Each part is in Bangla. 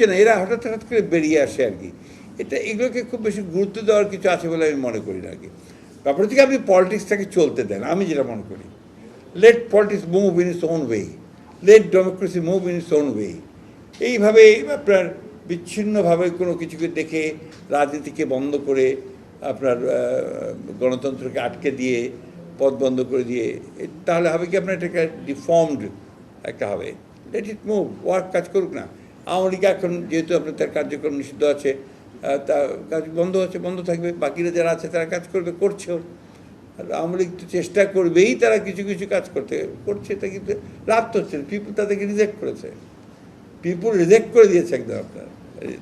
হচ্ছে না, এরা হঠাৎ হঠাৎ করে বেরিয়ে আসে আর কি। এগুলোকে খুব বেশি গুরুত্ব দেওয়ার কিছু আছে বলে আমি মনে করি না আর কি। ব্যাপার থেকে আপনি পলিটিক্সটাকে চলতে দেন, আমি যেটা মনে করি, let politics move in its own way, let democracy move in its own way. এইভাবে আপনার বিচ্ছিন্নভাবে কোনো কিছুকে দেখে রাজনীতিকে বন্ধ করে আপনার গণতন্ত্রকে আটকে দিয়ে পথ বন্ধ করে দিয়ে তাহলে হবে কি আপনার এটাকে ডিফর্মড একটা হবে। লেট ইট মুভ, ওয়ার্ক, কাজ করুক না। আওয়ামী লীগ এখন যেহেতু আপনার তার কার্যক্রম নিষিদ্ধ আছে, তা কাজ বন্ধ আছে, বন্ধ থাকবে, বাকিরা যারা আছে তারা কাজ করবে, করছেও। আর আওয়ামী লীগ তো চেষ্টা করবেই, তারা কিছু কিছু কাজ করছে, এটা কিন্তু লাভ তো হচ্ছে, পিপুল তাদেরকে রিজেক্ট করেছে, পিপুল রিজেক্ট করে দিয়েছে একদম আপনার,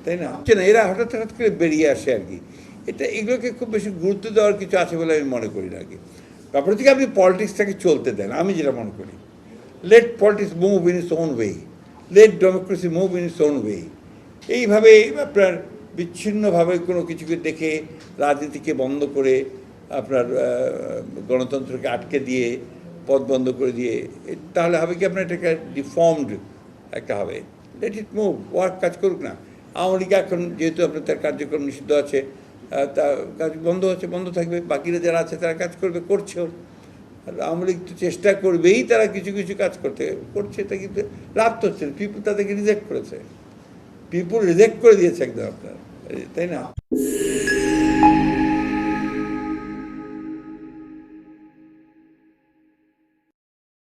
তাই না? হচ্ছে না, এরা হঠাৎ হঠাৎ করে বেরিয়ে আসে আর কি। এগুলোকে খুব বেশি গুরুত্ব দেওয়ার কিছু আছে বলে আমি মনে করি না আর কি। ব্যাপার থেকে আপনি পলিটিক্সটাকে চলতে দেন, আমি যেটা মনে করি, let politics move in its own way, let democracy move in its own way. এইভাবে আপনার বিচ্ছিন্নভাবে কোনো কিছুকে দেখে রাজনীতিকে বন্ধ করে আপনার গণতন্ত্রকে আটকে দিয়ে পথ বন্ধ করে দিয়ে তাহলে হবে কি আপনার এটাকে ডিফর্মড একটা হবে। লেট ইট মুভ, ওয়ার্ক, কাজ করুক না। আওয়ামী লীগ এখন যেহেতু আপনার তার কার্যক্রম নিষিদ্ধ আছে, তা কাজ বন্ধ আছে, বন্ধ থাকবে, বাকিরা যারা আছে তারা কাজ করবে, করছেও। আর আওয়ামী লীগ তো চেষ্টা করবেই, তারা কিছু কিছু কাজ করছে, এটা কিন্তু লাভ তো হচ্ছে, পিপুল তাদেরকে রিজেক্ট করেছে, পিপুল রিজেক্ট করে দিয়েছে একদম আপনার, তাই না?